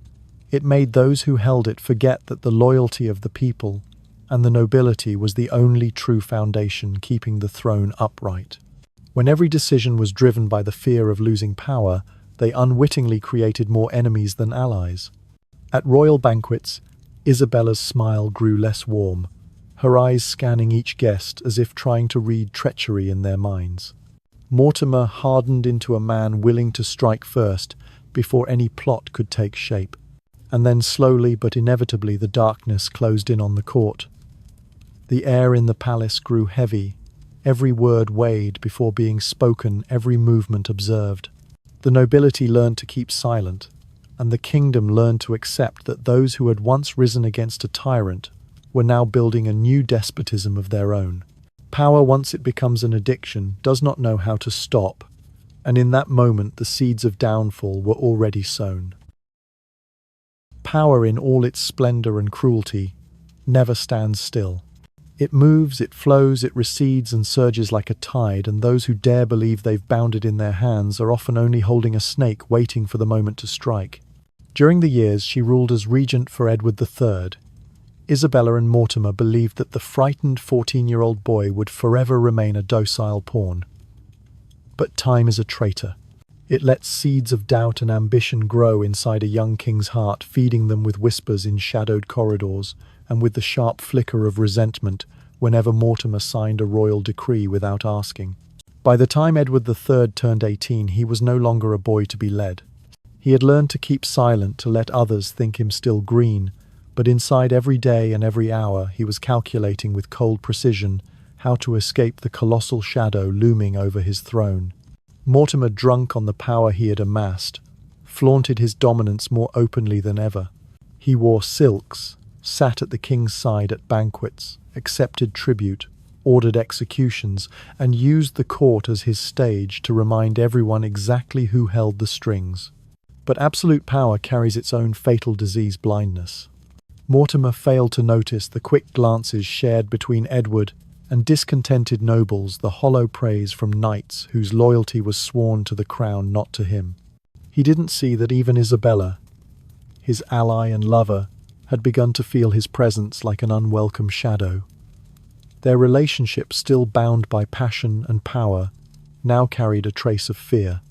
It made those who held it forget that the loyalty of the people and the nobility was the only true foundation keeping the throne upright. When every decision was driven by the fear of losing power, they unwittingly created more enemies than allies. At royal banquets, Isabella's smile grew less warm, her eyes scanning each guest as if trying to read treachery in their minds. Mortimer hardened into a man willing to strike first before any plot could take shape. And then slowly but inevitably the darkness closed in on the court. The air in the palace grew heavy. Every word weighed before being spoken, every movement observed. The nobility learned to keep silent, and the kingdom learned to accept that those who had once risen against a tyrant were now building a new despotism of their own. Power, once it becomes an addiction, does not know how to stop, and in that moment the seeds of downfall were already sown. Power in all its splendor and cruelty never stands still. It moves, it flows, it recedes and surges like a tide, and those who dare believe they've bound it in their hands are often only holding a snake waiting for the moment to strike. During the years she ruled as regent for Edward III, Isabella and Mortimer believed that the frightened 14-year-old boy would forever remain a docile pawn. But time is a traitor. It lets seeds of doubt and ambition grow inside a young king's heart, feeding them with whispers in shadowed corridors and with the sharp flicker of resentment whenever Mortimer signed a royal decree without asking. By the time Edward III turned 18, he was no longer a boy to be led. He had learned to keep silent, to let others think him still green, but inside every day and every hour he was calculating with cold precision how to escape the colossal shadow looming over his throne. Mortimer, drunk on the power he had amassed, flaunted his dominance more openly than ever. He wore silks, sat at the king's side at banquets, accepted tribute, ordered executions, and used the court as his stage to remind everyone exactly who held the strings. But absolute power carries its own fatal disease, blindness. Mortimer failed to notice the quick glances shared between Edward and discontented nobles, the hollow praise from knights whose loyalty was sworn to the crown, not to him. He didn't see that even Isabella, his ally and lover, had begun to feel his presence like an unwelcome shadow. Their relationship, still bound by passion and power, now carried a trace of fear.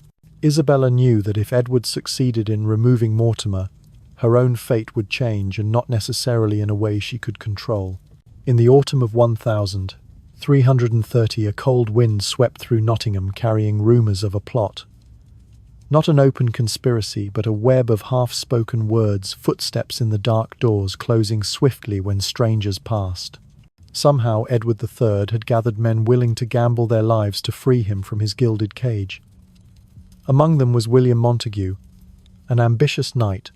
Isabella knew that if Edward succeeded in removing Mortimer, her own fate would change, and not necessarily in a way she could control. In the autumn of 1330, a cold wind swept through Nottingham carrying rumours of a plot. Not an open conspiracy, but a web of half-spoken words, footsteps in the dark doors closing swiftly when strangers passed. Somehow Edward III had gathered men willing to gamble their lives to free him from his gilded cage. Among them was William Montague, an ambitious knight,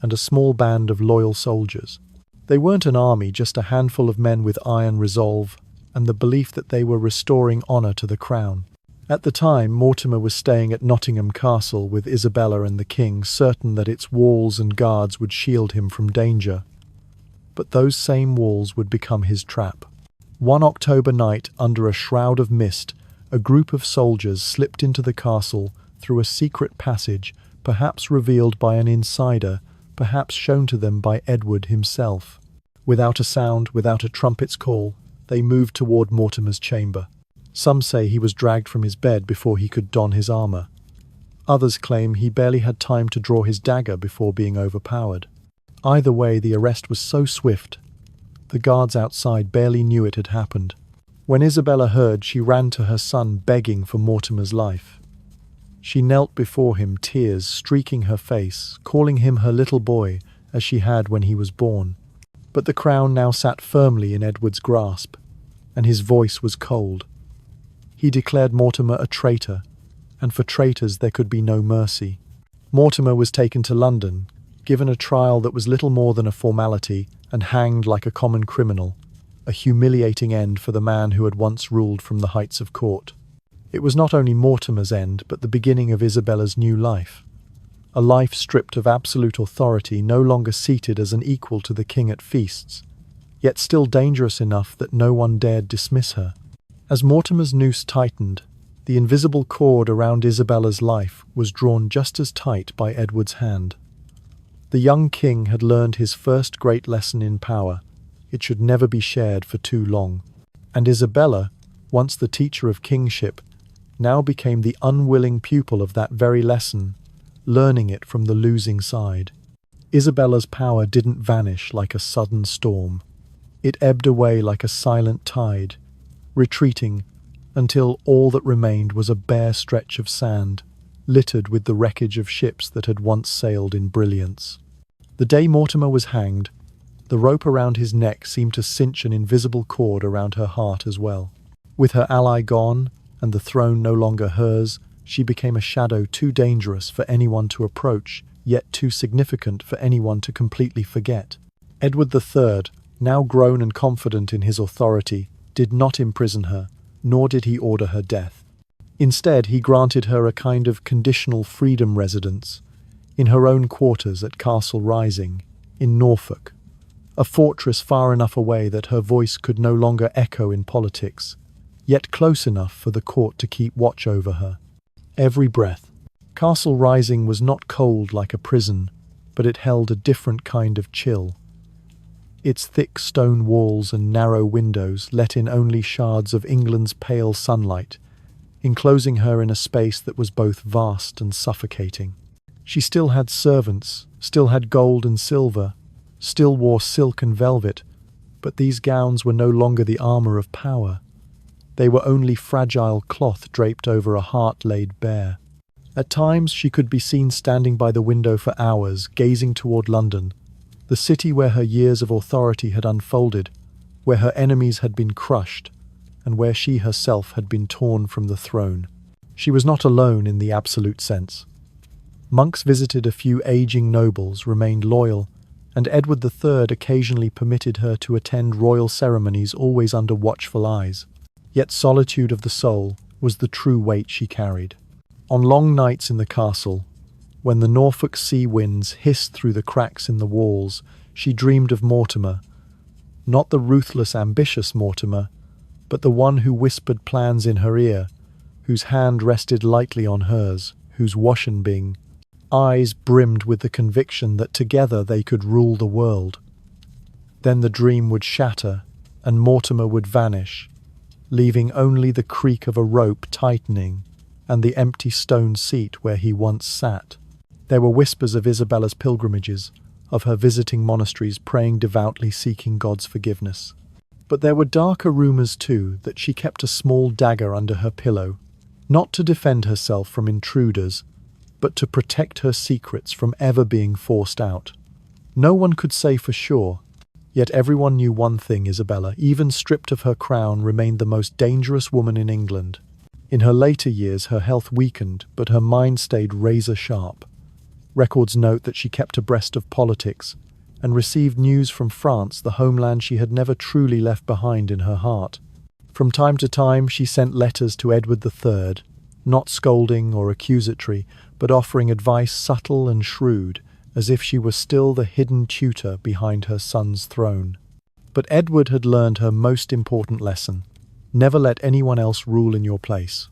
and a small band of loyal soldiers. They weren't an army, just a handful of men with iron resolve and the belief that they were restoring honour to the crown. At the time, Mortimer was staying at Nottingham Castle with Isabella and the king, certain that its walls and guards would shield him from danger. But those same walls would become his trap. One October night, under a shroud of mist, a group of soldiers slipped into the castle through a secret passage, perhaps revealed by an insider, perhaps shown to them by Edward himself. Without a sound, without a trumpet's call, they moved toward Mortimer's chamber. Some say he was dragged from his bed before he could don his armour. Others claim he barely had time to draw his dagger before being overpowered. Either way, the arrest was so swift, the guards outside barely knew it had happened. When Isabella heard, she ran to her son begging for Mortimer's life. She knelt before him, tears streaking her face, calling him her little boy, as she had when he was born. But the crown now sat firmly in Edward's grasp, and his voice was cold. He declared Mortimer a traitor, and for traitors there could be no mercy. Mortimer was taken to London, given a trial that was little more than a formality, and hanged like a common criminal, a humiliating end for the man who had once ruled from the heights of court. It was not only Mortimer's end, but the beginning of Isabella's new life. A life stripped of absolute authority, no longer seated as an equal to the king at feasts, yet still dangerous enough that no one dared dismiss her. As Mortimer's noose tightened, the invisible cord around Isabella's life was drawn just as tight by Edward's hand. The young king had learned his first great lesson in power. It should never be shared for too long. And Isabella, once the teacher of kingship, now became the unwilling pupil of that very lesson, learning it from the losing side. Isabella's power didn't vanish like a sudden storm. It ebbed away like a silent tide, retreating until all that remained was a bare stretch of sand, littered with the wreckage of ships that had once sailed in brilliance. The day Mortimer was hanged, the rope around his neck seemed to cinch an invisible cord around her heart as well. With her ally gone, and the throne no longer hers, she became a shadow too dangerous for anyone to approach, yet too significant for anyone to completely forget. Edward III, now grown and confident in his authority, did not imprison her, nor did he order her death. Instead, he granted her a kind of conditional freedom residence, in her own quarters at Castle Rising, in Norfolk, a fortress far enough away that her voice could no longer echo in politics, yet close enough for the court to keep watch over her. Every breath. Castle Rising was not cold like a prison, but it held a different kind of chill. Its thick stone walls and narrow windows let in only shards of England's pale sunlight, enclosing her in a space that was both vast and suffocating. She still had servants, still had gold and silver, still wore silk and velvet, but these gowns were no longer the armor of power. They were only fragile cloth draped over a heart laid bare. At times she could be seen standing by the window for hours, gazing toward London, the city where her years of authority had unfolded, where her enemies had been crushed, and where she herself had been torn from the throne. She was not alone in the absolute sense. Monks visited a few aging nobles, remained loyal, and Edward III occasionally permitted her to attend royal ceremonies, always under watchful eyes. Yet solitude of the soul was the true weight she carried. On long nights in the castle, when the Norfolk sea winds hissed through the cracks in the walls, she dreamed of Mortimer, not the ruthless, ambitious Mortimer, but the one who whispered plans in her ear, whose hand rested lightly on hers, whose Washenbing eyes brimmed with the conviction that together they could rule the world. Then the dream would shatter, and Mortimer would vanish, leaving only the creak of a rope tightening and the empty stone seat where he once sat. There were whispers of Isabella's pilgrimages, of her visiting monasteries, praying devoutly, seeking God's forgiveness. But there were darker rumors too, that she kept a small dagger under her pillow, not to defend herself from intruders, but to protect her secrets from ever being forced out. No one could say for sure, yet everyone knew one thing: Isabella, even stripped of her crown, remained the most dangerous woman in England. In her later years her health weakened, but her mind stayed razor sharp. Records note that she kept abreast of politics and received news from France, the homeland she had never truly left behind in her heart. From time to time she sent letters to Edward III, not scolding or accusatory, but offering advice subtle and shrewd, as if she were still the hidden tutor behind her son's throne. But Edward had learned her most important lesson: never let anyone else rule in your place.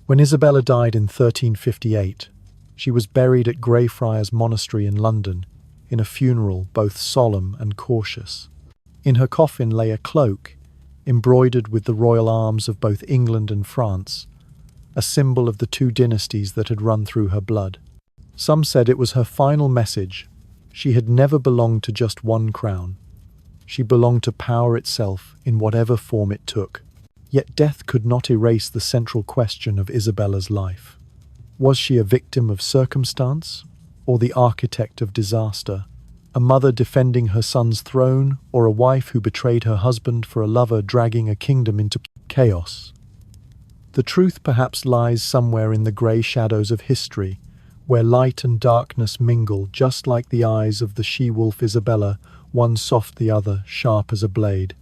When Isabella died in 1358, she was buried at Greyfriars Monastery in London, in a funeral both solemn and cautious. In her coffin lay a cloak, embroidered with the royal arms of both England and France, a symbol of the two dynasties that had run through her blood. Some said it was her final message. She had never belonged to just one crown. She belonged to power itself in whatever form it took. Yet death could not erase the central question of Isabella's life. Was she a victim of circumstance or the architect of disaster? A mother defending her son's throne, or a wife who betrayed her husband for a lover dragging a kingdom into chaos? The truth perhaps lies somewhere in the grey shadows of history, where light and darkness mingle, just like the eyes of the she-wolf Isabella, one soft, the other sharp as a blade.